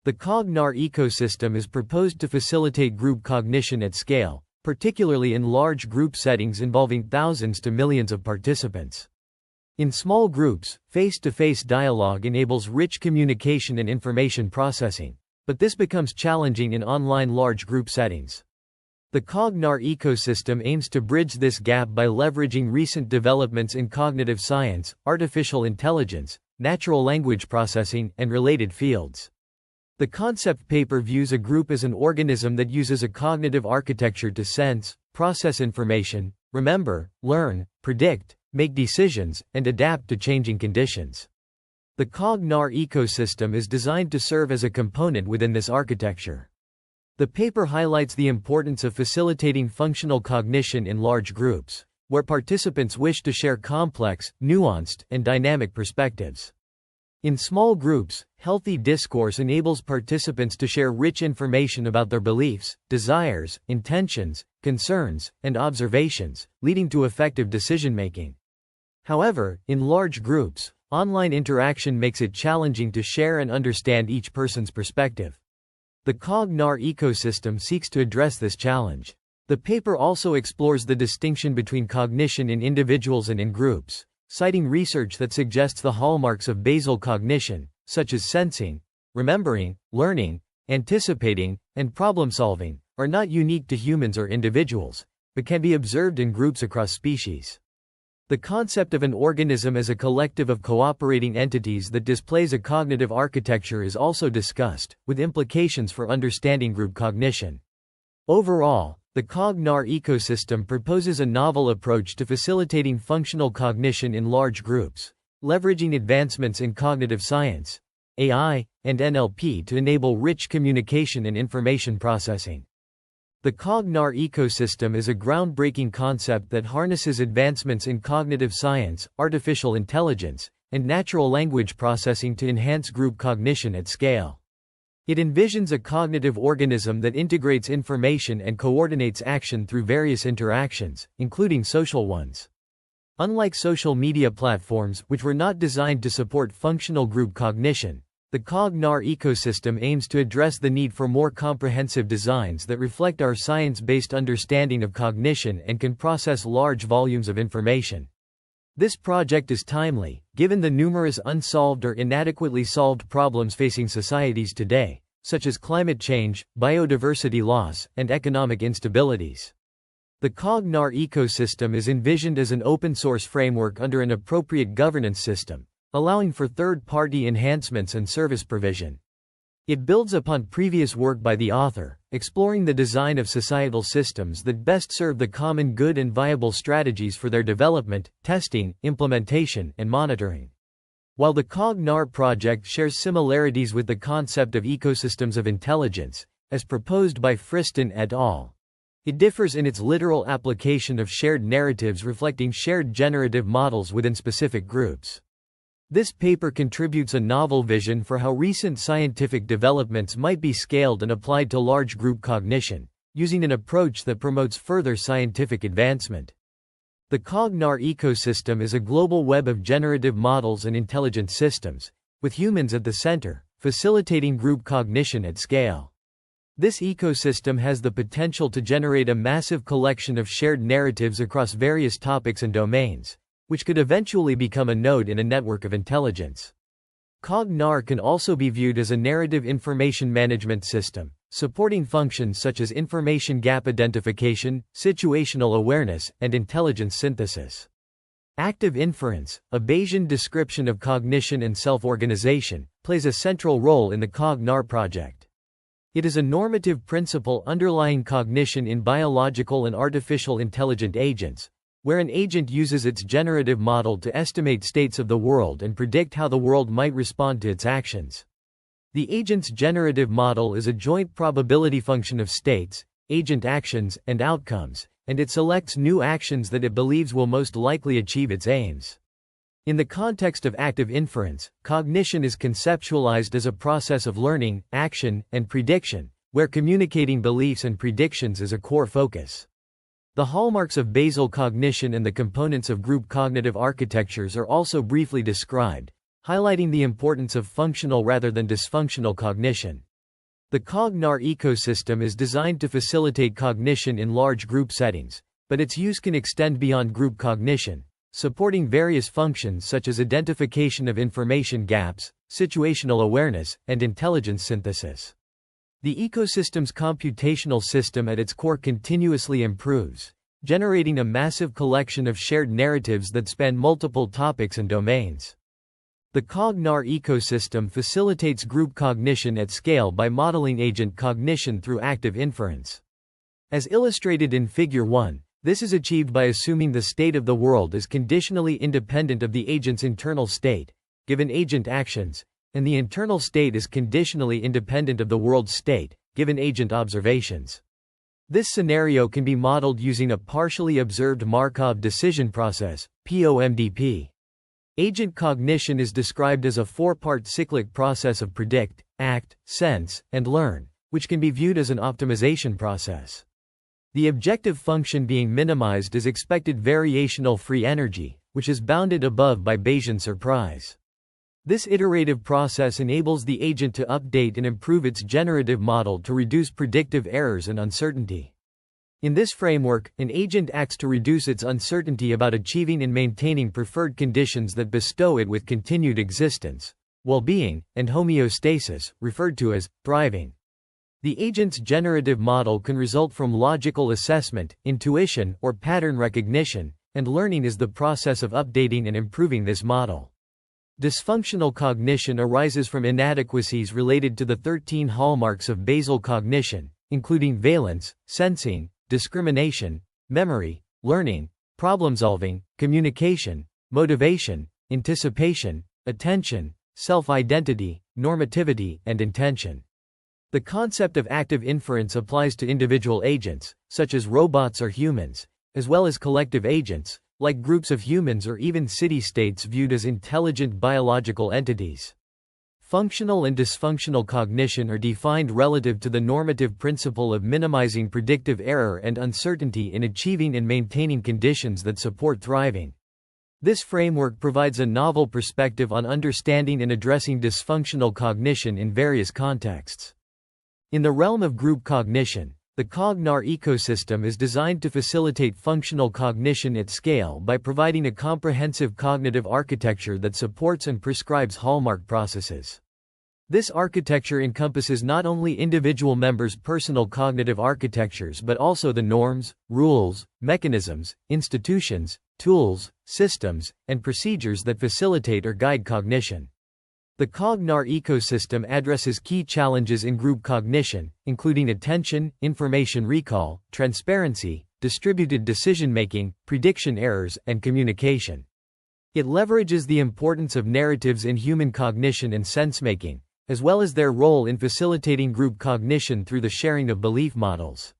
The CogNarr ecosystem is proposed to facilitate group cognition at scale, particularly in large group settings involving thousands to millions of participants. In small groups, face-to-face dialogue enables rich communication and information processing, but this becomes challenging in online large group settings. The CogNarr ecosystem aims to bridge this gap by leveraging recent developments in cognitive science, artificial intelligence, natural language processing, and related fields. The concept paper views a group as an organism that uses a cognitive architecture to sense, process information, remember, learn, predict, make decisions, and adapt to changing conditions. The CogNarr ecosystem is designed to serve as a component within this architecture. The paper highlights the importance of facilitating functional cognition in large groups, where participants wish to share complex, nuanced, and dynamic perspectives. In small groups, healthy discourse enables participants to share rich information about their beliefs, desires, intentions, concerns, and observations, leading to effective decision-making. However, in large groups, online interaction makes it challenging to share and understand each person's perspective. The CogNarr ecosystem seeks to address this challenge. The paper also explores the distinction between cognition in individuals and in groups, citing research that suggests the hallmarks of basal cognition, such as sensing, remembering, learning, anticipating, and problem-solving, are not unique to humans or individuals, but can be observed in groups across species. The concept of an organism as a collective of cooperating entities that displays a cognitive architecture is also discussed, with implications for understanding group cognition. Overall, the CogNarr ecosystem proposes a novel approach to facilitating functional cognition in large groups, leveraging advancements in cognitive science, AI, and NLP to enable rich communication and information processing. The CogNarr ecosystem is a groundbreaking concept that harnesses advancements in cognitive science, artificial intelligence, and natural language processing to enhance group cognition at scale. It envisions a cognitive organism that integrates information and coordinates action through various interactions, including social ones. Unlike social media platforms, which were not designed to support functional group cognition, the CogNarr ecosystem aims to address the need for more comprehensive designs that reflect our science-based understanding of cognition and can process large volumes of information. This project is timely, given the numerous unsolved or inadequately solved problems facing societies today, such as climate change, biodiversity loss, and economic instabilities. The CogNarr ecosystem is envisioned as an open-source framework under an appropriate governance system, allowing for third-party enhancements and service provision. It builds upon previous work by the author, exploring the design of societal systems that best serve the common good and viable strategies for their development, testing, implementation, and monitoring. While the CogNarr project shares similarities with the concept of ecosystems of intelligence, as proposed by Friston et al., it differs in its literal application of shared narratives reflecting shared generative models within specific groups. This paper contributes a novel vision for how recent scientific developments might be scaled and applied to large group cognition, using an approach that promotes further scientific advancement. The CogNarr ecosystem is a global web of generative models and intelligent systems, with humans at the center, facilitating group cognition at scale. This ecosystem has the potential to generate a massive collection of shared narratives across various topics and domains, which could eventually become a node in a network of intelligence. CogNarr can also be viewed as a narrative information management system, supporting functions such as information gap identification, situational awareness, and intelligence synthesis. Active inference, a Bayesian description of cognition and self-organization, plays a central role in the CogNarr project. It is a normative principle underlying cognition in biological and artificial intelligent agents, where an agent uses its generative model to estimate states of the world and predict how the world might respond to its actions. The agent's generative model is a joint probability function of states, agent actions, and outcomes, and it selects new actions that it believes will most likely achieve its aims. In the context of active inference, cognition is conceptualized as a process of learning, action, and prediction, where communicating beliefs and predictions is a core focus. The hallmarks of basal cognition and the components of group cognitive architectures are also briefly described, highlighting the importance of functional rather than dysfunctional cognition. The CogNarr ecosystem is designed to facilitate cognition in large group settings, but its use can extend beyond group cognition, supporting various functions such as identification of information gaps, situational awareness, and intelligence synthesis. The ecosystem's computational system at its core continuously improves, generating a massive collection of shared narratives that span multiple topics and domains. The CogNarr ecosystem facilitates group cognition at scale by modeling agent cognition through active inference. As illustrated in Figure 1, this is achieved by assuming the state of the world is conditionally independent of the agent's internal state, given agent actions, and the internal state is conditionally independent of the world's state, given agent observations. This scenario can be modeled using a partially observed Markov decision process, POMDP. Agent cognition is described as a four-part cyclic process of predict, act, sense, and learn, which can be viewed as an optimization process. The objective function being minimized is expected variational free energy, which is bounded above by Bayesian surprise. This iterative process enables the agent to update and improve its generative model to reduce predictive errors and uncertainty. In this framework, an agent acts to reduce its uncertainty about achieving and maintaining preferred conditions that bestow it with continued existence, well-being, and homeostasis, referred to as thriving. The agent's generative model can result from logical assessment, intuition, or pattern recognition, and learning is the process of updating and improving this model. Dysfunctional cognition arises from inadequacies related to the 13 hallmarks of basal cognition, including valence, sensing, discrimination, memory, learning, problem-solving, communication, motivation, anticipation, attention, self-identity, normativity, and intention. The concept of active inference applies to individual agents, such as robots or humans, as well as collective agents, like groups of humans or even city-states viewed as intelligent biological entities. Functional and dysfunctional cognition are defined relative to the normative principle of minimizing predictive error and uncertainty in achieving and maintaining conditions that support thriving. This framework provides a novel perspective on understanding and addressing dysfunctional cognition in various contexts. In the realm of group cognition, the CogNarr ecosystem is designed to facilitate functional cognition at scale by providing a comprehensive cognitive architecture that supports and prescribes hallmark processes. This architecture encompasses not only individual members' personal cognitive architectures but also the norms, rules, mechanisms, institutions, tools, systems, and procedures that facilitate or guide cognition. The CogNarr ecosystem addresses key challenges in group cognition, including attention, information recall, transparency, distributed decision-making, prediction errors, and communication. It leverages the importance of narratives in human cognition and sense-making, as well as their role in facilitating group cognition through the sharing of belief models.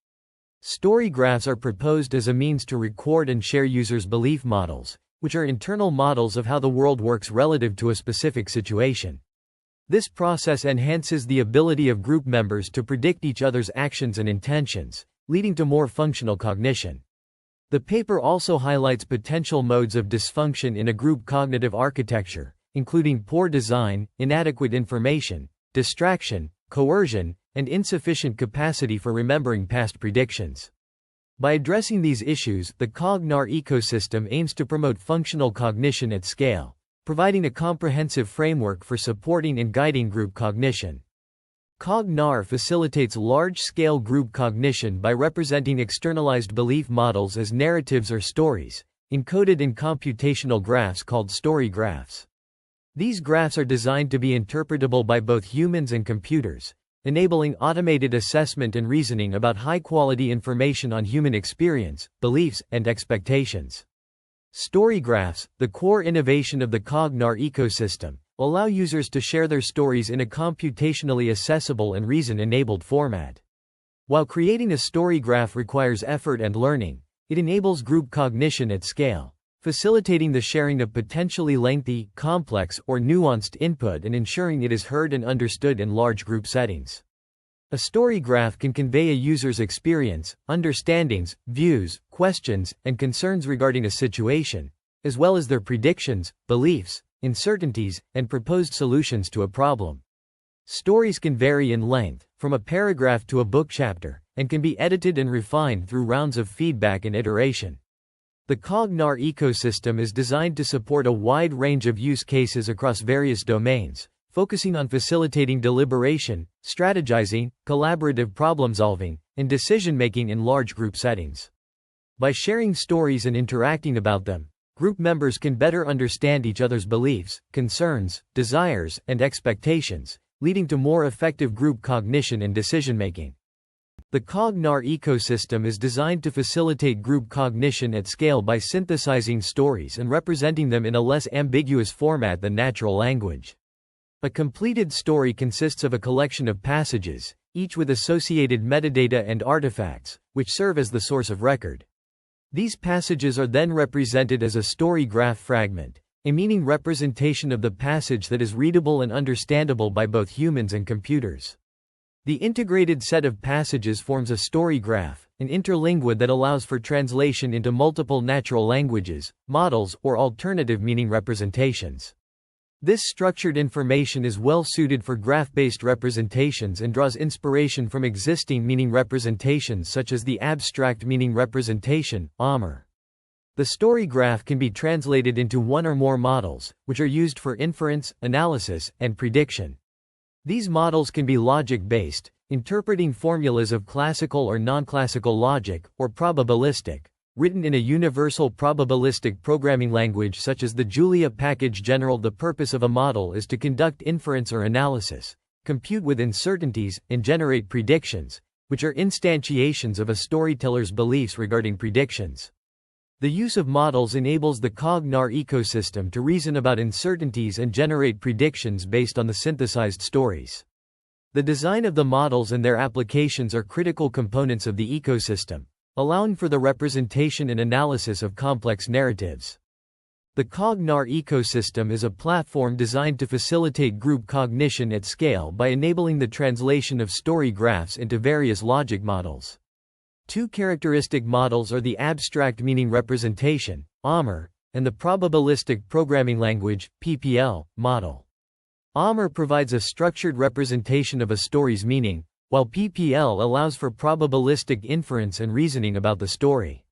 Story graphs are proposed as a means to record and share users' belief models, which are internal models of how the world works relative to a specific situation. This process enhances the ability of group members to predict each other's actions and intentions, leading to more functional cognition. The paper also highlights potential modes of dysfunction in a group cognitive architecture, including poor design, inadequate information, distraction, coercion, and insufficient capacity for remembering past predictions. By addressing these issues, the CogNarr ecosystem aims to promote functional cognition at scale, providing a comprehensive framework for supporting and guiding group cognition. CogNarr facilitates large-scale group cognition by representing externalized belief models as narratives or stories, encoded in computational graphs called story graphs. These graphs are designed to be interpretable by both humans and computers, enabling automated assessment and reasoning about high-quality information on human experience, beliefs, and expectations. Story graphs, the core innovation of the CogNarr ecosystem, allow users to share their stories in a computationally accessible and reason-enabled format. While creating a story graph requires effort and learning, it enables group cognition at scale, facilitating the sharing of potentially lengthy, complex, or nuanced input and ensuring it is heard and understood in large group settings. A story graph can convey a user's experience, understandings, views, questions, and concerns regarding a situation, as well as their predictions, beliefs, uncertainties, and proposed solutions to a problem. Stories can vary in length, from a paragraph to a book chapter, and can be edited and refined through rounds of feedback and iteration. The CogNarr ecosystem is designed to support a wide range of use cases across various domains, focusing on facilitating deliberation, strategizing, collaborative problem-solving, and decision-making in large group settings. By sharing stories and interacting about them, group members can better understand each other's beliefs, concerns, desires, and expectations, leading to more effective group cognition and decision-making. The CogNarr ecosystem is designed to facilitate group cognition at scale by synthesizing stories and representing them in a less ambiguous format than natural language. A completed story consists of a collection of passages, each with associated metadata and artifacts, which serve as the source of record. These passages are then represented as a story graph fragment, a meaning representation of the passage that is readable and understandable by both humans and computers. The integrated set of passages forms a story graph, an interlingua that allows for translation into multiple natural languages, models, or alternative meaning representations. This structured information is well suited for graph-based representations and draws inspiration from existing meaning representations such as the abstract meaning representation, ArXiv. The story graph can be translated into one or more models, which are used for inference, analysis, and prediction. These models can be logic-based, interpreting formulas of classical or non-classical logic, or probabilistic, written in a universal probabilistic programming language such as the Julia package general. The purpose of a model is to conduct inference or analysis, compute with uncertainties, and generate predictions, which are instantiations of a storyteller's beliefs regarding predictions. The use of models enables the CogNarr ecosystem to reason about uncertainties and generate predictions based on the synthesized stories. The design of the models and their applications are critical components of the ecosystem, allowing for the representation and analysis of complex narratives. The CogNarr ecosystem is a platform designed to facilitate group cognition at scale by enabling the translation of story graphs into various logic models. Two characteristic models are the abstract meaning representation, ArXiv, and the probabilistic programming language, PPL, model. ArXiv provides a structured representation of a story's meaning, while PPL allows for probabilistic inference and reasoning about the story.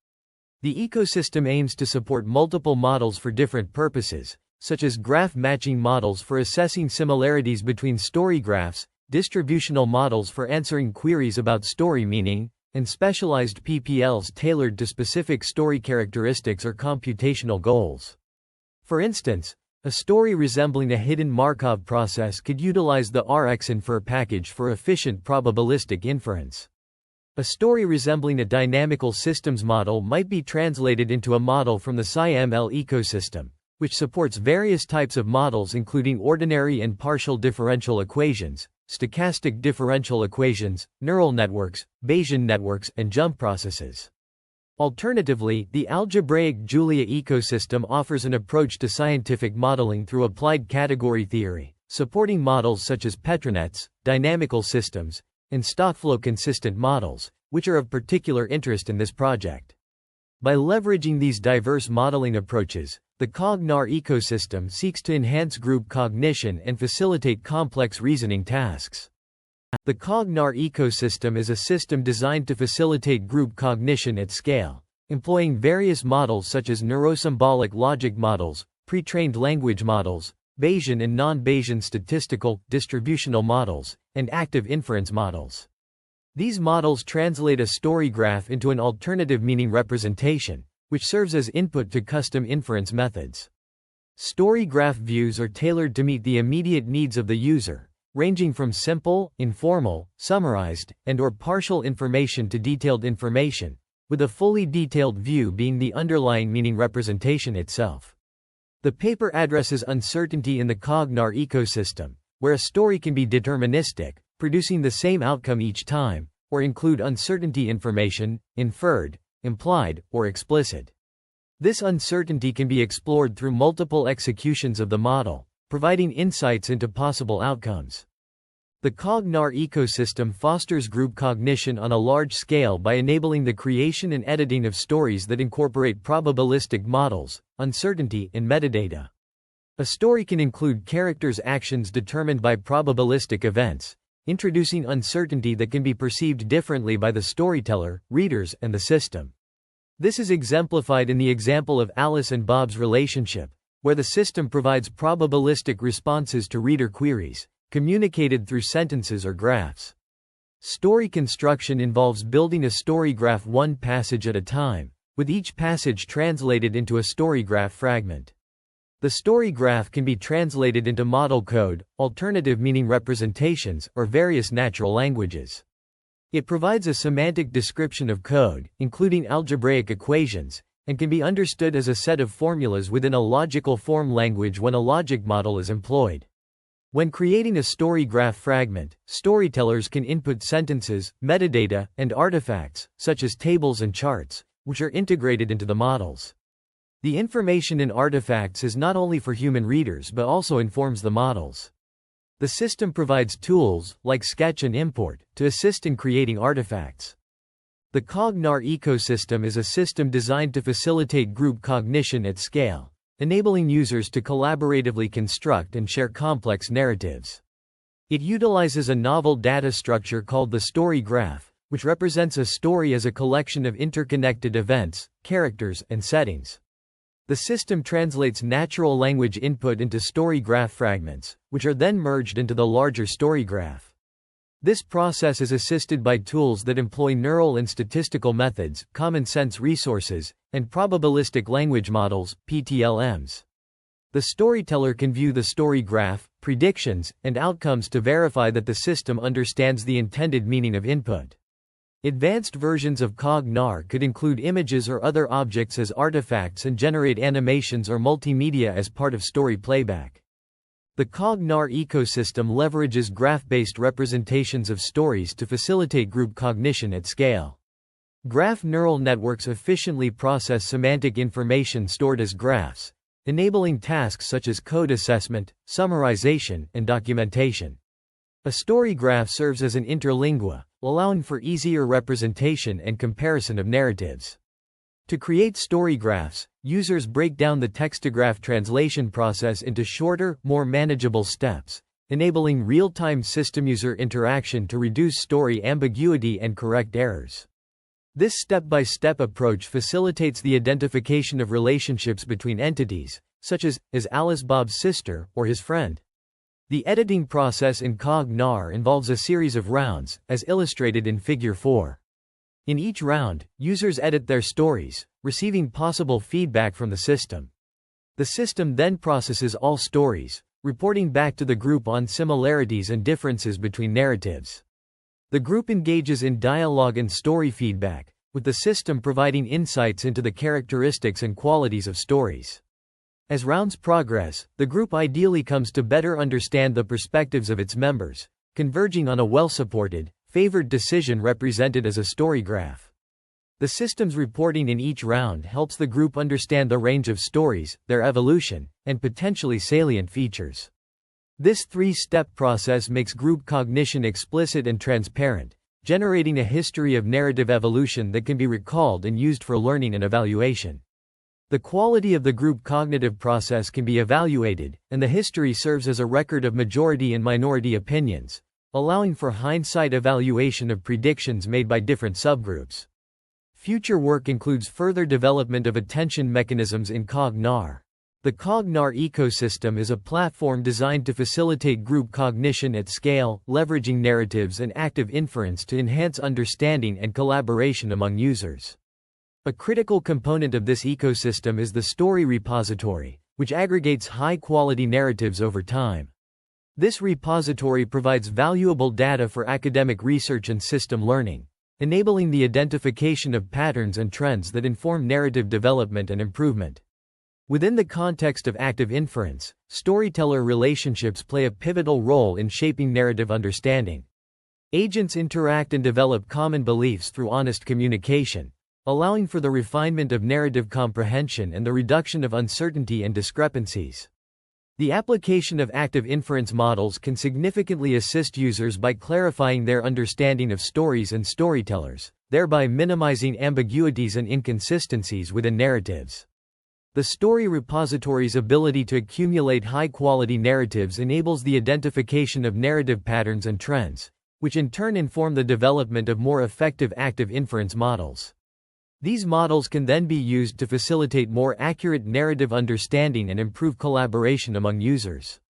The ecosystem aims to support multiple models for different purposes, such as graph matching models for assessing similarities between story graphs, distributional models for answering queries about story meaning, and specialized PPLs tailored to specific story characteristics or computational goals. For instance, a story resembling a hidden Markov process could utilize the ArXiv package for efficient probabilistic inference. A story resembling a dynamical systems model might be translated into a model from the SciML ecosystem, which supports various types of models including ordinary and partial differential equations, stochastic differential equations, neural networks, Bayesian networks, and jump processes. Alternatively, the algebraic Julia ecosystem offers an approach to scientific modeling through applied category theory, supporting models such as petronets, dynamical systems, and stockflow consistent models, which are of particular interest in this project. By leveraging these diverse modeling approaches, the CogNarr ecosystem seeks to enhance group cognition and facilitate complex reasoning tasks. The CogNarr ecosystem is a system designed to facilitate group cognition at scale, employing various models such as neurosymbolic logic models, pre-trained language models, Bayesian and non-Bayesian statistical, distributional models, and active inference models. These models translate a story graph into an alternative meaning representation, which serves as input to custom inference methods. Story graph views are tailored to meet the immediate needs of the user, ranging from simple, informal, summarized, and/or partial information to detailed information, with a fully detailed view being the underlying meaning representation itself. The paper addresses uncertainty in the CogNarr ecosystem, where a story can be deterministic, producing the same outcome each time, or include uncertainty information, inferred, implied, or explicit. This uncertainty can be explored through multiple executions of the model, providing insights into possible outcomes. The CogNarr ecosystem fosters group cognition on a large scale by enabling the creation and editing of stories that incorporate probabilistic models, uncertainty, and metadata. A story can include characters' actions determined by probabilistic events, introducing uncertainty that can be perceived differently by the storyteller, readers, and the system. This is exemplified in the example of Alice and Bob's relationship, where the system provides probabilistic responses to reader queries, communicated through sentences or graphs. Story construction involves building a story graph one passage at a time, with each passage translated into a story graph fragment. The story graph can be translated into model code, alternative meaning representations, or various natural languages. It provides a semantic description of code, including algebraic equations, and can be understood as a set of formulas within a logical form language when a logic model is employed. When creating a story graph fragment, storytellers can input sentences, metadata, and artifacts, such as tables and charts, which are integrated into the models. The information in artifacts is not only for human readers but also informs the models. The system provides tools, like sketch and import, to assist in creating artifacts. The CogNarr ecosystem is a system designed to facilitate group cognition at scale, enabling users to collaboratively construct and share complex narratives. It utilizes a novel data structure called the story graph, which represents a story as a collection of interconnected events, characters, and settings. The system translates natural language input into story graph fragments, which are then merged into the larger story graph. This process is assisted by tools that employ neural and statistical methods, common sense resources, and probabilistic language models, PTLMs. The storyteller can view the story graph, predictions, and outcomes to verify that the system understands the intended meaning of input. Advanced versions of CogNarr could include images or other objects as artifacts and generate animations or multimedia as part of story playback. The CogNarr ecosystem leverages graph-based representations of stories to facilitate group cognition at scale. Graph neural networks efficiently process semantic information stored as graphs, enabling tasks such as code assessment, summarization, and documentation. A story graph serves as an interlingua, allowing for easier representation and comparison of narratives. To create story graphs, users break down the text-to-graph translation process into shorter, more manageable steps, enabling real-time system user interaction to reduce story ambiguity and correct errors. This step-by-step approach facilitates the identification of relationships between entities, such as Alice Bob's sister, or his friend. The editing process in CogNarr involves a series of rounds, as illustrated in Figure 4. In each round, users edit their stories, receiving possible feedback from the system. The system then processes all stories, reporting back to the group on similarities and differences between narratives. The group engages in dialogue and story feedback, with the system providing insights into the characteristics and qualities of stories. As rounds progress, the group ideally comes to better understand the perspectives of its members, converging on a well-supported, favored decision represented as a story graph. The system's reporting in each round helps the group understand the range of stories, their evolution, and potentially salient features. This three-step process makes group cognition explicit and transparent, generating a history of narrative evolution that can be recalled and used for learning and evaluation. The quality of the group cognitive process can be evaluated, and the history serves as a record of majority and minority opinions, allowing for hindsight evaluation of predictions made by different subgroups. Future work includes further development of attention mechanisms in CogNarr. The CogNarr ecosystem is a platform designed to facilitate group cognition at scale, leveraging narratives and active inference to enhance understanding and collaboration among users. A critical component of this ecosystem is the story repository, which aggregates high-quality narratives over time. This repository provides valuable data for academic research and system learning, enabling the identification of patterns and trends that inform narrative development and improvement. Within the context of active inference, storyteller relationships play a pivotal role in shaping narrative understanding. Agents interact and develop common beliefs through honest communication, allowing for the refinement of narrative comprehension and the reduction of uncertainty and discrepancies. The application of active inference models can significantly assist users by clarifying their understanding of stories and storytellers, thereby minimizing ambiguities and inconsistencies within narratives. The story repository's ability to accumulate high-quality narratives enables the identification of narrative patterns and trends, which in turn inform the development of more effective active inference models. These models can then be used to facilitate more accurate narrative understanding and improve collaboration among users.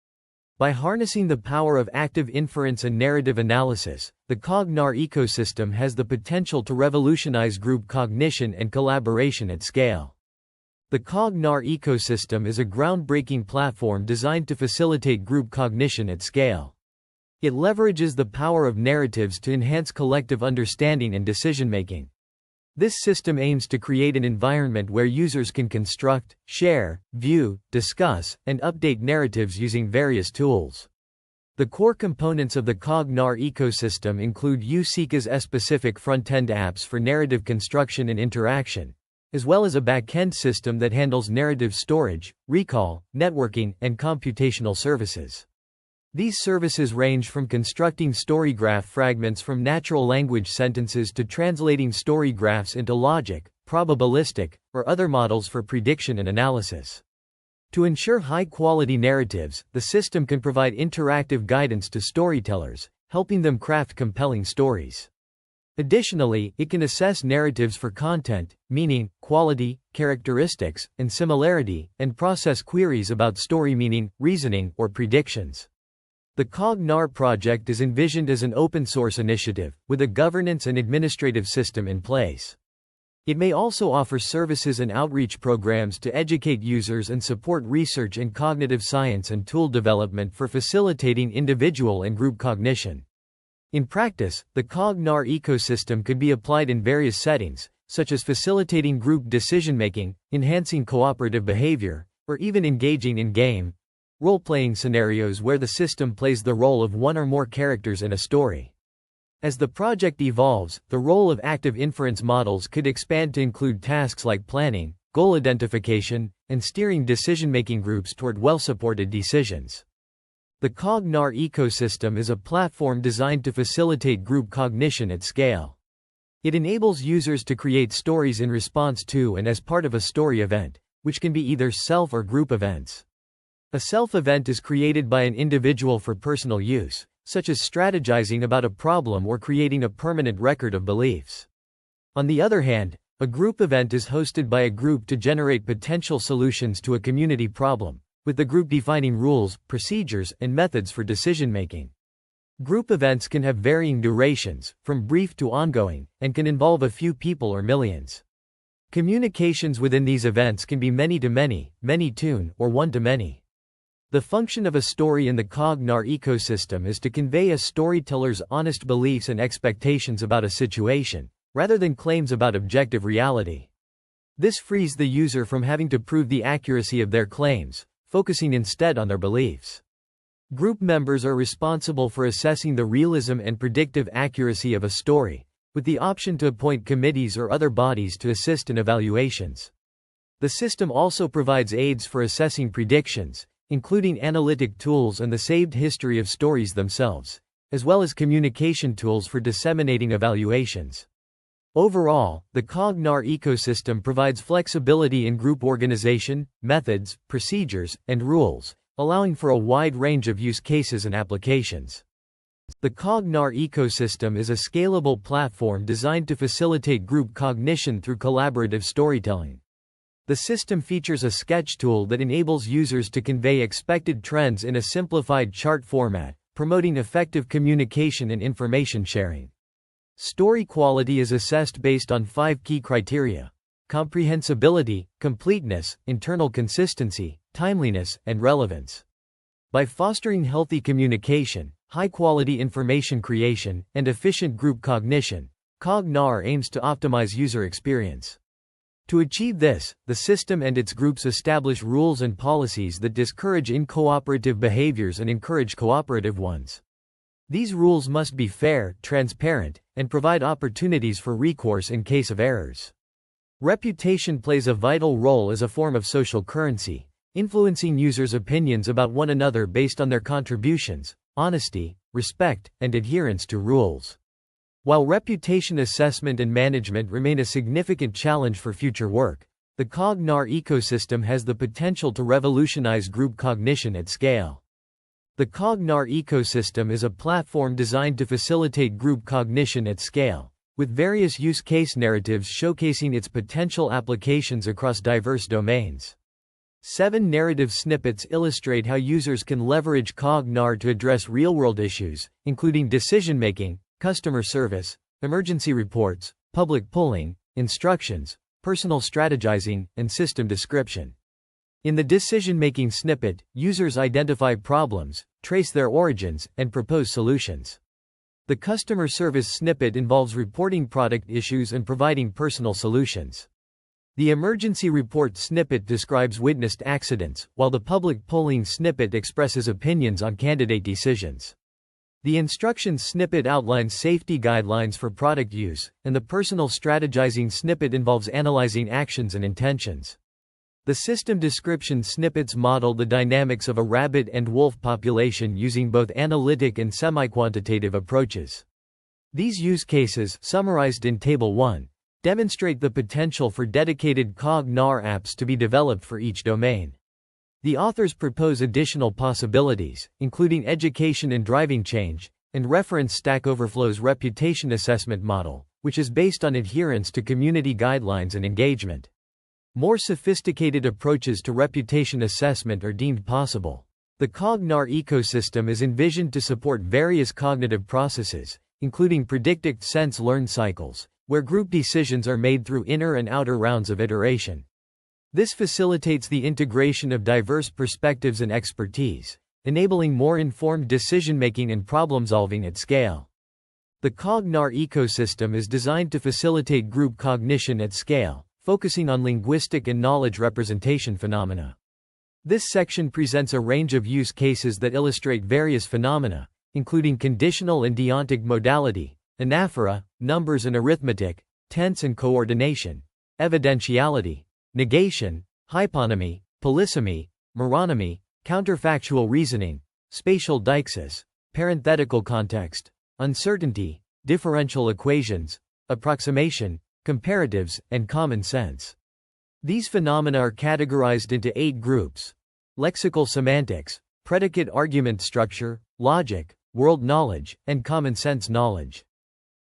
By harnessing the power of active inference and narrative analysis, the CogNarr ecosystem has the potential to revolutionize group cognition and collaboration at scale. The CogNarr ecosystem is a groundbreaking platform designed to facilitate group cognition at scale. It leverages the power of narratives to enhance collective understanding and decision-making. This system aims to create an environment where users can construct, share, view, discuss, and update narratives using various tools. The core components of the CogNarr ecosystem include UCAS-specific front-end apps for narrative construction and interaction, as well as a back-end system that handles narrative storage, recall, networking, and computational services. These services range from constructing story graph fragments from natural language sentences to translating story graphs into logic, probabilistic, or other models for prediction and analysis. To ensure high-quality narratives, the system can provide interactive guidance to storytellers, helping them craft compelling stories. Additionally, it can assess narratives for content, meaning, quality, characteristics, and similarity, and process queries about story meaning, reasoning, or predictions. The CogNarr project is envisioned as an open-source initiative, with a governance and administrative system in place. It may also offer services and outreach programs to educate users and support research in cognitive science and tool development for facilitating individual and group cognition. In practice, the CogNarr ecosystem could be applied in various settings, such as facilitating group decision-making, enhancing cooperative behavior, or even engaging in game, role-playing scenarios where the system plays the role of one or more characters in a story. As the project evolves, the role of active inference models could expand to include tasks like planning, goal identification, and steering decision-making groups toward well-supported decisions. The CogNarr ecosystem is a platform designed to facilitate group cognition at scale. It enables users to create stories in response to and as part of a story event, which can be either self or group events. A self-event is created by an individual for personal use, such as strategizing about a problem or creating a permanent record of beliefs. On the other hand, a group event is hosted by a group to generate potential solutions to a community problem, with the group defining rules, procedures, and methods for decision-making. Group events can have varying durations, from brief to ongoing, and can involve a few people or millions. Communications within these events can be many-to-many, many-tune, or one-to-many. The function of a story in the CogNarr ecosystem is to convey a storyteller's honest beliefs and expectations about a situation, rather than claims about objective reality. This frees the user from having to prove the accuracy of their claims, focusing instead on their beliefs. Group members are responsible for assessing the realism and predictive accuracy of a story, with the option to appoint committees or other bodies to assist in evaluations. The system also provides aids for assessing predictions, including analytic tools and the saved history of stories themselves, as well as communication tools for disseminating evaluations. Overall, the CogNarr ecosystem provides flexibility in group organization, methods, procedures, and rules, allowing for a wide range of use cases and applications. The CogNarr ecosystem is a scalable platform designed to facilitate group cognition through collaborative storytelling. The system features a sketch tool that enables users to convey expected trends in a simplified chart format, promoting effective communication and information sharing. Story quality is assessed based on 5 key criteria: comprehensibility, completeness, internal consistency, timeliness, and relevance. By fostering healthy communication, high-quality information creation, and efficient group cognition, CogNarr aims to optimize user experience. To achieve this, the system and its groups establish rules and policies that discourage uncooperative behaviors and encourage cooperative ones. These rules must be fair, transparent, and provide opportunities for recourse in case of errors. Reputation plays a vital role as a form of social currency, influencing users' opinions about one another based on their contributions, honesty, respect, and adherence to rules. While reputation assessment and management remain a significant challenge for future work, The CogNarr ecosystem has the potential to revolutionize group cognition at scale. The CogNarr ecosystem is a platform designed to facilitate group cognition at scale, with various use case narratives showcasing its potential applications across diverse domains. 7 narrative snippets illustrate how users can leverage CogNarr to address real-world issues, including decision-making, customer service, emergency reports, public polling, instructions, personal strategizing, and system description. In the decision-making snippet, users identify problems, trace their origins, and propose solutions. The customer service snippet involves reporting product issues and providing personal solutions. The emergency report snippet describes witnessed accidents, while the public polling snippet expresses opinions on candidate decisions. The instructions snippet outlines safety guidelines for product use, and the personal strategizing snippet involves analyzing actions and intentions. The system description snippets model the dynamics of a rabbit and wolf population using both analytic and semi-quantitative approaches. These use cases, summarized in Table 1, demonstrate the potential for dedicated CogNarr apps to be developed for each domain. The authors propose additional possibilities, including education and driving change, and reference Stack Overflow's reputation assessment model, which is based on adherence to community guidelines and engagement. More sophisticated approaches to reputation assessment are deemed possible. The CogNarr ecosystem is envisioned to support various cognitive processes, including predictive sense-learned cycles, where group decisions are made through inner and outer rounds of iteration. This facilitates the integration of diverse perspectives and expertise, enabling more informed decision-making and problem-solving at scale. The CogNarr ecosystem is designed to facilitate group cognition at scale, focusing on linguistic and knowledge representation phenomena. This section presents a range of use cases that illustrate various phenomena, including conditional and deontic modality, anaphora, numbers and arithmetic, tense and coordination, evidentiality, negation, hyponymy, polysemy, meronymy, counterfactual reasoning, spatial deixis, parenthetical context, uncertainty, differential equations, approximation, comparatives, and common sense. These phenomena are categorized into 8 groups: lexical semantics, predicate argument structure, logic, world knowledge, and common sense knowledge.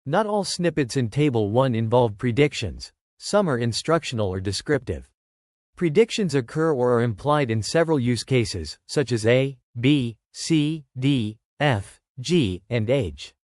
Not all snippets in Table 1 involve predictions. Some are instructional or descriptive. Predictions occur or are implied in several use cases, such as A, B, C, D, F, G, and H.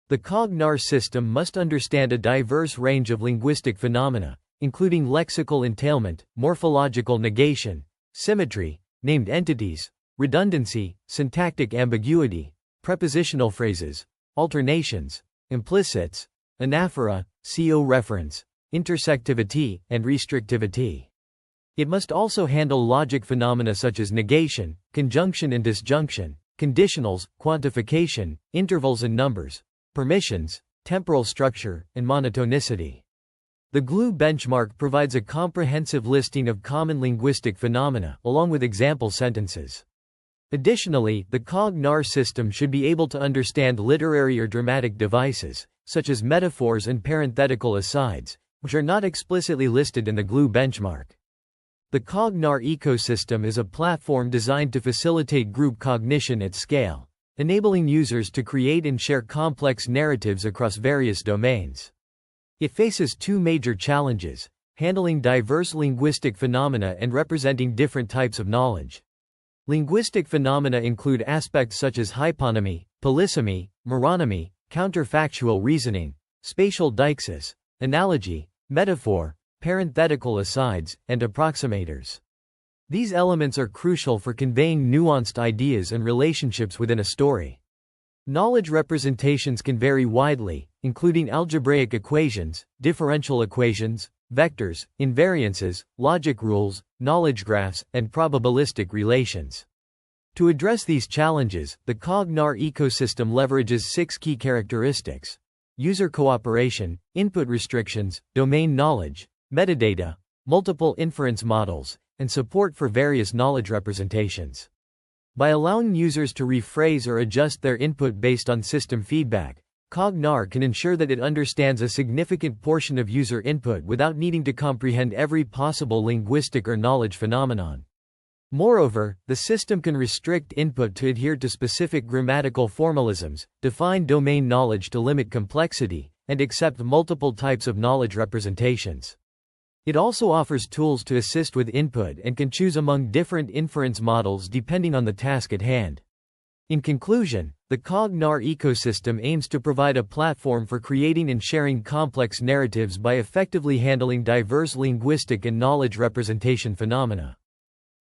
The CogNarr system must understand a diverse range of linguistic phenomena, including lexical entailment, morphological negation, symmetry, named entities, redundancy, syntactic ambiguity, prepositional phrases, alternations, implicits, anaphora, CO reference, intersectivity, and restrictivity. It must also handle logic phenomena such as negation, conjunction and disjunction, conditionals, quantification, intervals and numbers, permissions, temporal structure, and monotonicity. The GLUE benchmark provides a comprehensive listing of common linguistic phenomena, along with example sentences. Additionally, the CogNarr system should be able to understand literary or dramatic devices, such as metaphors and parenthetical asides, which are not explicitly listed in the GLUE benchmark. The CogNarr ecosystem is a platform designed to facilitate group cognition at scale, enabling users to create and share complex narratives across various domains. It faces 2 major challenges: handling diverse linguistic phenomena and representing different types of knowledge. Linguistic phenomena include aspects such as hyponymy, polysemy, meronymy, counterfactual reasoning, spatial deixis, analogy, metaphor, parenthetical asides, and approximators. These elements are crucial for conveying nuanced ideas and relationships within a story. Knowledge representations can vary widely, including algebraic equations, differential equations, vectors, invariances, logic rules, knowledge graphs, and probabilistic relations. To address these challenges, the CogNarr ecosystem leverages 6 key characteristics: user cooperation, input restrictions, domain knowledge, metadata, multiple inference models, and support for various knowledge representations. By allowing users to rephrase or adjust their input based on system feedback, CogNarr can ensure that it understands a significant portion of user input without needing to comprehend every possible linguistic or knowledge phenomenon. Moreover, the system can restrict input to adhere to specific grammatical formalisms, define domain knowledge to limit complexity, and accept multiple types of knowledge representations. It also offers tools to assist with input and can choose among different inference models depending on the task at hand. In conclusion, the CogNarr ecosystem aims to provide a platform for creating and sharing complex narratives by effectively handling diverse linguistic and knowledge representation phenomena.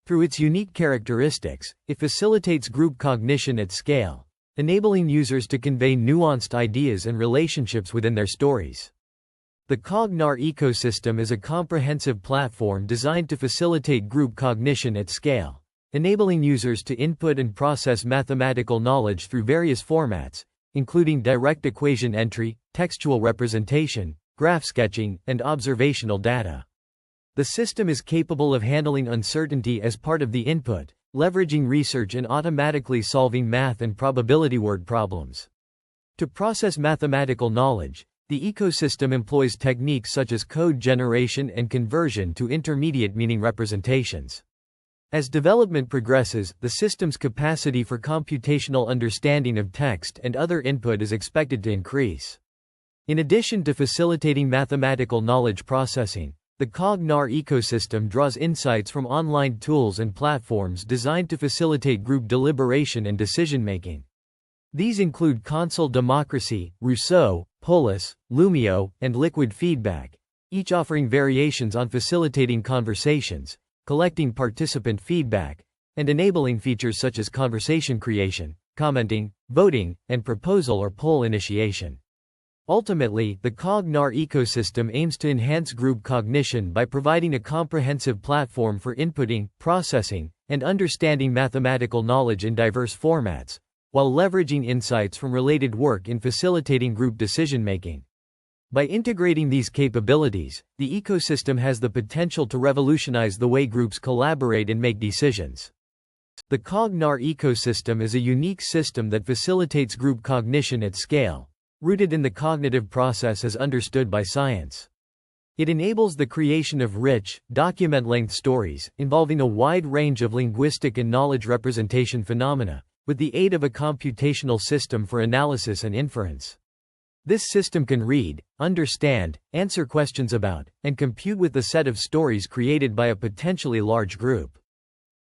Through its unique characteristics, it facilitates group cognition at scale, enabling users to convey nuanced ideas and relationships within their stories. The CogNarr ecosystem is a comprehensive platform designed to facilitate group cognition at scale, enabling users to input and process mathematical knowledge through various formats, including direct equation entry, textual representation, graph sketching, and observational data. The system is capable of handling uncertainty as part of the input, leveraging research and automatically solving math and probability word problems. To process mathematical knowledge, the ecosystem employs techniques such as code generation and conversion to intermediate meaning representations. As development progresses, the system's capacity for computational understanding of text and other input is expected to increase. In addition to facilitating mathematical knowledge processing, the CogNarr ecosystem draws insights from online tools and platforms designed to facilitate group deliberation and decision-making. These include Console Democracy, Rousseau, Polis, Lumio, and Liquid Feedback, each offering variations on facilitating conversations, collecting participant feedback, and enabling features such as conversation creation, commenting, voting, and proposal or poll initiation. Ultimately, the CogNarr ecosystem aims to enhance group cognition by providing a comprehensive platform for inputting, processing, and understanding mathematical knowledge in diverse formats, while leveraging insights from related work in facilitating group decision-making. By integrating these capabilities, the ecosystem has the potential to revolutionize the way groups collaborate and make decisions. The CogNarr ecosystem is a unique system that facilitates group cognition at scale, rooted in the cognitive process as understood by science. It enables the creation of rich, document-length stories involving a wide range of linguistic and knowledge representation phenomena, with the aid of a computational system for analysis and inference. This system can read, understand, answer questions about, and compute with the set of stories created by a potentially large group.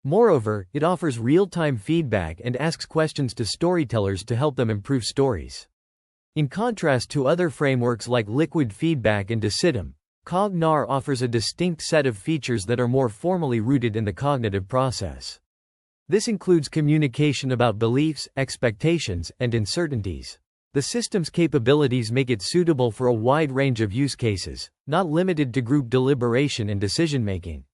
Moreover, it offers real-time feedback and asks questions to storytellers to help them improve stories. In contrast to other frameworks like Liquid Feedback and Decidum, CogNarr offers a distinct set of features that are more formally rooted in the cognitive process. This includes communication about beliefs, expectations, and uncertainties. The system's capabilities make it suitable for a wide range of use cases, not limited to group deliberation and decision-making.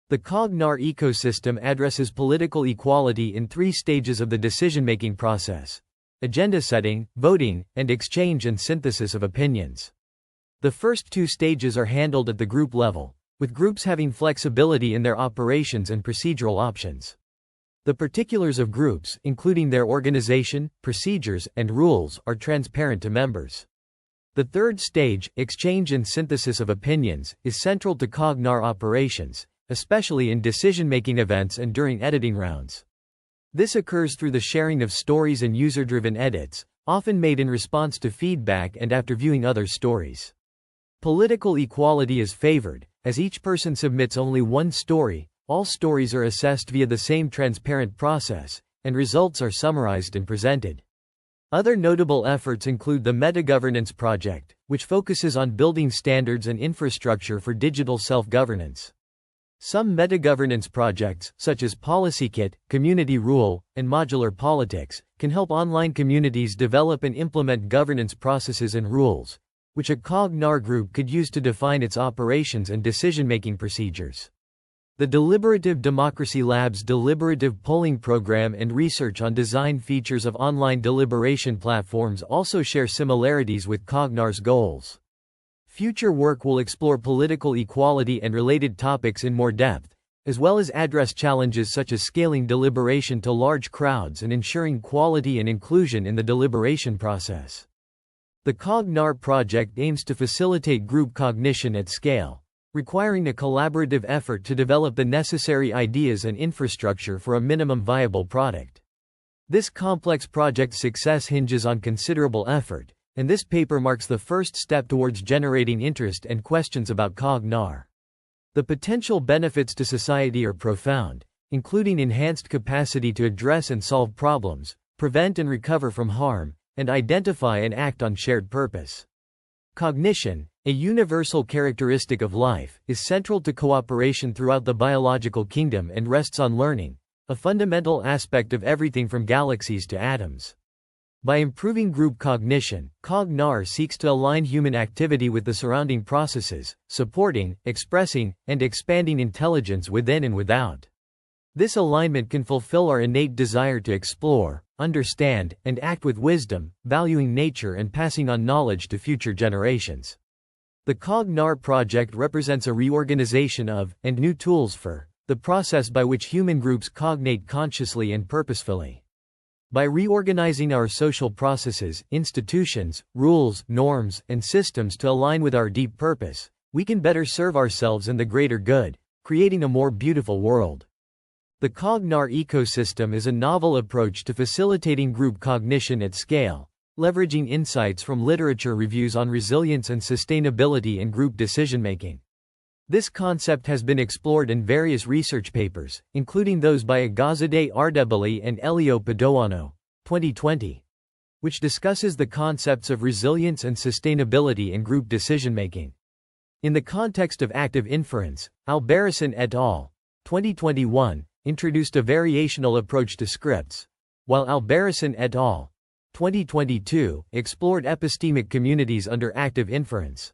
The CogNarr ecosystem addresses political equality in 3 stages of the decision-making process: agenda setting, voting, and exchange and synthesis of opinions. The first 2 stages are handled at the group level, with groups having flexibility in their operations and procedural options. The particulars of groups, including their organization, procedures, and rules, are transparent to members. The third stage, exchange and synthesis of opinions, is central to CogNarr operations, especially in decision-making events and during editing rounds. This occurs through the sharing of stories and user-driven edits, often made in response to feedback and after viewing other stories. Political equality is favored, as each person submits only one story. All stories are assessed via the same transparent process, and results are summarized and presented. Other notable efforts include the Metagovernance project, which focuses on building standards and infrastructure for digital self-governance. Some metagovernance projects, such as PolicyKit, Community Rule, and Modular Politics, can help online communities develop and implement governance processes and rules, which a CogNarr group could use to define its operations and decision-making procedures. The Deliberative Democracy Lab's deliberative polling program and research on design features of online deliberation platforms also share similarities with CogNarr's goals. Future work will explore political equality and related topics in more depth, as well as address challenges such as scaling deliberation to large crowds and ensuring quality and inclusion in the deliberation process. The CogNarr project aims to facilitate group cognition at scale, requiring a collaborative effort to develop the necessary ideas and infrastructure for a minimum viable product. This complex project's success hinges on considerable effort, and this paper marks the first step towards generating interest and questions about CogNarr. The potential benefits to society are profound, including enhanced capacity to address and solve problems, prevent and recover from harm, and identify and act on shared purpose. Cognition, a universal characteristic of life, is central to cooperation throughout the biological kingdom and rests on learning, a fundamental aspect of everything from galaxies to atoms. By improving group cognition, CogNarr seeks to align human activity with the surrounding processes, supporting, expressing, and expanding intelligence within and without. This alignment can fulfill our innate desire to explore, understand, and act with wisdom, valuing nature and passing on knowledge to future generations. The CogNarr project represents a reorganization of, and new tools for, the process by which human groups cognate consciously and purposefully. By reorganizing our social processes, institutions, rules, norms, and systems to align with our deep purpose, we can better serve ourselves and the greater good, creating a more beautiful world. The CogNarr ecosystem is a novel approach to facilitating group cognition at scale, leveraging insights from literature reviews on resilience and sustainability in group decision-making. This concept has been explored in various research papers, including those by Agazadeh Ardebili and Elio Padoano, 2020, which discusses the concepts of resilience and sustainability in group decision-making. In the context of active inference, Albarracin et al., 2021, introduced a variational approach to scripts, while Albarracin et al., 2022, explored epistemic communities under active inference.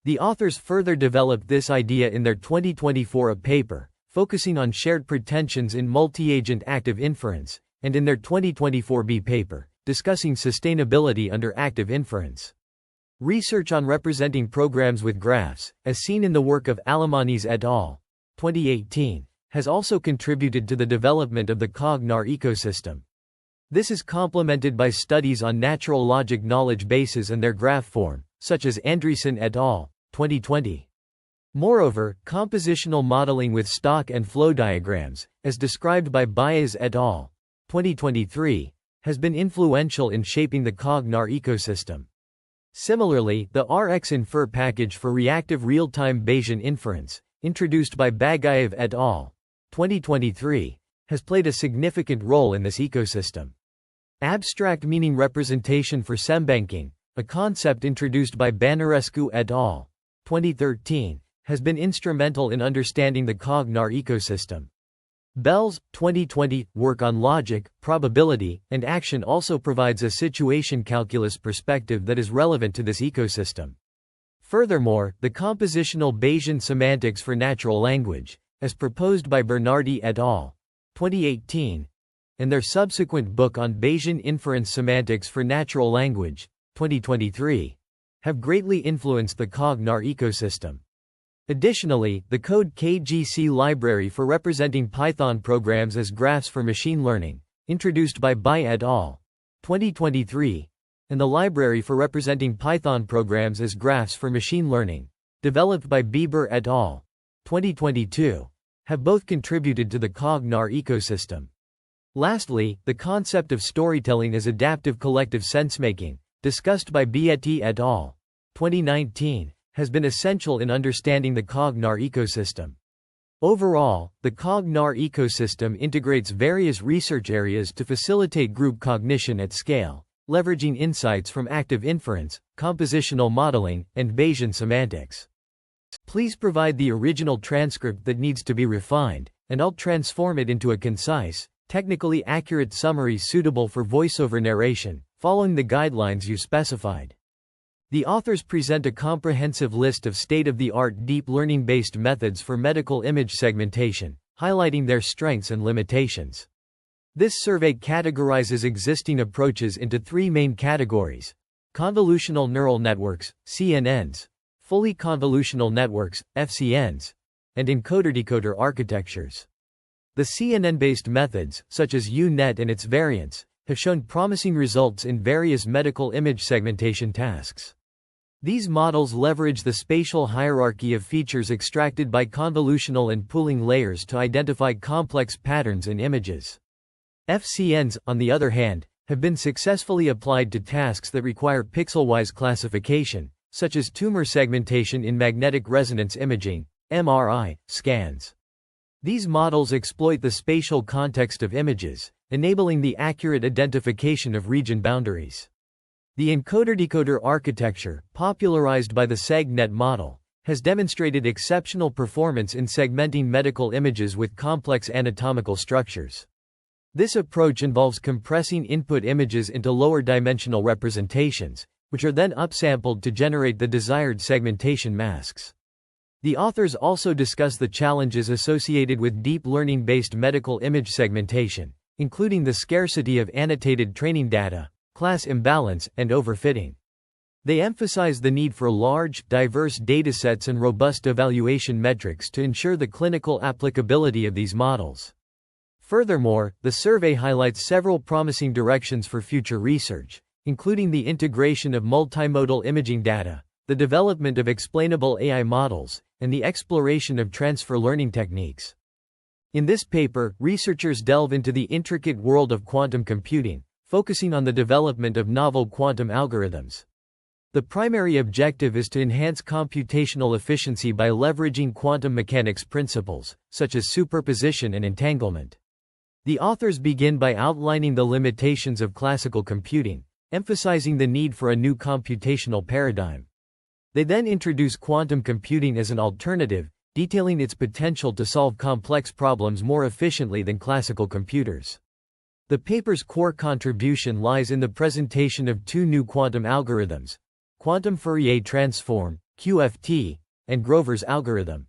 The authors further developed this idea in their 2024 paper, focusing on shared pretensions in multi-agent active inference, and in their 2024 paper, discussing sustainability under active inference. Research on representing programs with graphs, as seen in the work of Alamanis et al., 2018, has also contributed to the development of the CogNarr ecosystem. This is complemented by studies on natural logic knowledge bases and their graph form, such as Andreessen et al., 2020. Moreover, compositional modeling with stock and flow diagrams, as described by Baez et al., 2023, has been influential in shaping the CogNarr ecosystem. Similarly, the ArXiv package for reactive real-time Bayesian inference, introduced by Bagayev et al., 2023, has played a significant role in this ecosystem. Abstract meaning representation for sembanking, a concept introduced by Bănărescu et al., 2013, has been instrumental in understanding the CogNarr ecosystem. Bell's 2020 work on logic, probability, and action also provides a situation calculus perspective that is relevant to this ecosystem. Furthermore, the compositional Bayesian semantics for natural language, as proposed by Bernardi et al., 2018, and their subsequent book on Bayesian inference semantics for natural language, 2023, have greatly influenced the CogNarr ecosystem. Additionally, the Code KGC library for representing Python programs as graphs for machine learning, introduced by Bai et al., 2023, and the library for representing Python programs as graphs for machine learning, developed by Bieber et al., 2022, have both contributed to the CogNarr ecosystem. Lastly, the concept of storytelling as adaptive collective sensemaking, discussed by Bietti et al., 2019, has been essential in understanding the CogNarr ecosystem. Overall, the CogNarr ecosystem integrates various research areas to facilitate group cognition at scale, leveraging insights from active inference, compositional modeling, and Bayesian semantics. Please provide the original transcript that needs to be refined, and I'll transform it into a concise, technically accurate summary suitable for voiceover narration, following the guidelines you specified. The authors present a comprehensive list of state-of-the-art deep learning-based methods for medical image segmentation, highlighting their strengths and limitations. This survey categorizes existing approaches into three main categories: convolutional neural networks, CNNs, fully convolutional networks, FCNs, and encoder-decoder architectures. The CNN-based methods, such as U-Net and its variants, have shown promising results in various medical image segmentation tasks. These models leverage the spatial hierarchy of features extracted by convolutional and pooling layers to identify complex patterns in images. FCNs, on the other hand, have been successfully applied to tasks that require pixel-wise classification, such as tumor segmentation in magnetic resonance imaging (MRI) scans. These models exploit the spatial context of images, enabling the accurate identification of region boundaries. The encoder-decoder architecture, popularized by the SegNet model, has demonstrated exceptional performance in segmenting medical images with complex anatomical structures. This approach involves compressing input images into lower dimensional representations, which are then upsampled to generate the desired segmentation masks. The authors also discuss the challenges associated with deep learning-based medical image segmentation, including the scarcity of annotated training data, class imbalance, and overfitting. They emphasize the need for large, diverse datasets and robust evaluation metrics to ensure the clinical applicability of these models. Furthermore, the survey highlights several promising directions for future research, including the integration of multimodal imaging data, the development of explainable AI models, and the exploration of transfer learning techniques. In this paper, researchers delve into the intricate world of quantum computing, focusing on the development of novel quantum algorithms. The primary objective is to enhance computational efficiency by leveraging quantum mechanics principles, such as superposition and entanglement. The authors begin by outlining the limitations of classical computing, emphasizing the need for a new computational paradigm. They then introduce quantum computing as an alternative, detailing its potential to solve complex problems more efficiently than classical computers. The paper's core contribution lies in the presentation of two new quantum algorithms: quantum Fourier transform, QFT, and Grover's algorithm.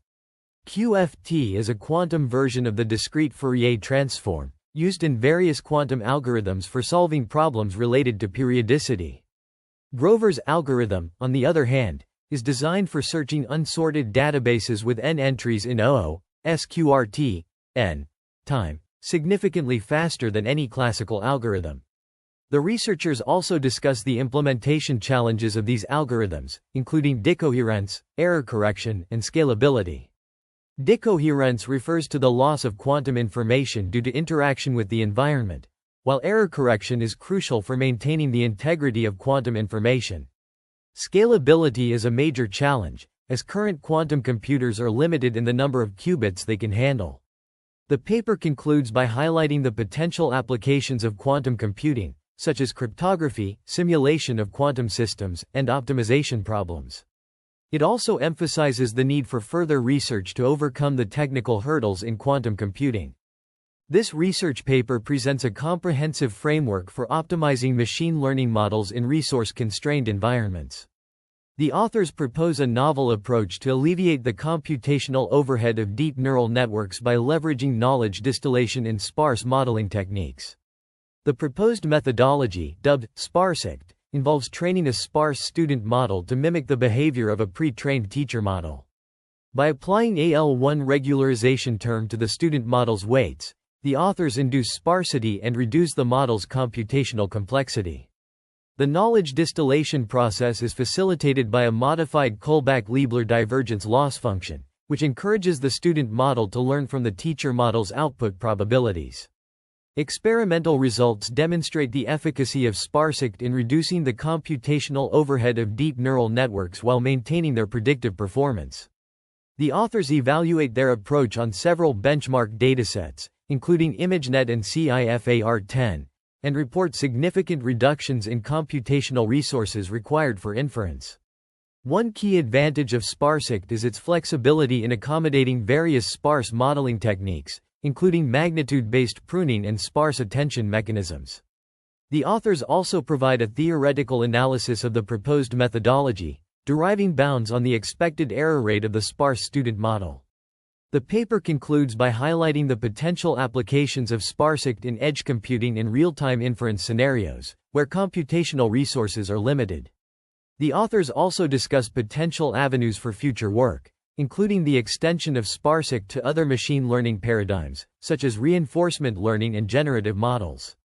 QFT is a quantum version of the discrete Fourier transform, used in various quantum algorithms for solving problems related to periodicity. Grover's algorithm, on the other hand, is designed for searching unsorted databases with n entries in OO, SQRT, n time, significantly faster than any classical algorithm. The researchers also discuss the implementation challenges of these algorithms, including decoherence, error correction, and scalability. Decoherence refers to the loss of quantum information due to interaction with the environment, while error correction is crucial for maintaining the integrity of quantum information. Scalability is a major challenge, as current quantum computers are limited in the number of qubits they can handle. The paper concludes by highlighting the potential applications of quantum computing, such as cryptography, simulation of quantum systems, and optimization problems. It also emphasizes the need for further research to overcome the technical hurdles in quantum computing. This research paper presents a comprehensive framework for optimizing machine learning models in resource-constrained environments. The authors propose a novel approach to alleviate the computational overhead of deep neural networks by leveraging knowledge distillation in sparse modeling techniques. The proposed methodology, dubbed SparseIct, involves training a sparse student model to mimic the behavior of a pre-trained teacher model. By applying AL1 regularization term to the student model's weights, the authors induce sparsity and reduce the model's computational complexity. The knowledge distillation process is facilitated by a modified Kullback-Leibler divergence loss function, which encourages the student model to learn from the teacher model's output probabilities. Experimental results demonstrate the efficacy of SparseIct in reducing the computational overhead of deep neural networks while maintaining their predictive performance. The authors evaluate their approach on several benchmark datasets, including ImageNet and CIFAR10, and report significant reductions in computational resources required for inference. One key advantage of SparseIct is its flexibility in accommodating various sparse modeling techniques, including magnitude-based pruning and sparse attention mechanisms. The authors also provide a theoretical analysis of the proposed methodology, deriving bounds on the expected error rate of the sparse student model. The paper concludes by highlighting the potential applications of SparseIct in edge computing in real-time inference scenarios, where computational resources are limited. The authors also discuss potential avenues for future work, including the extension of SparseIct to other machine learning paradigms, such as reinforcement learning and generative models.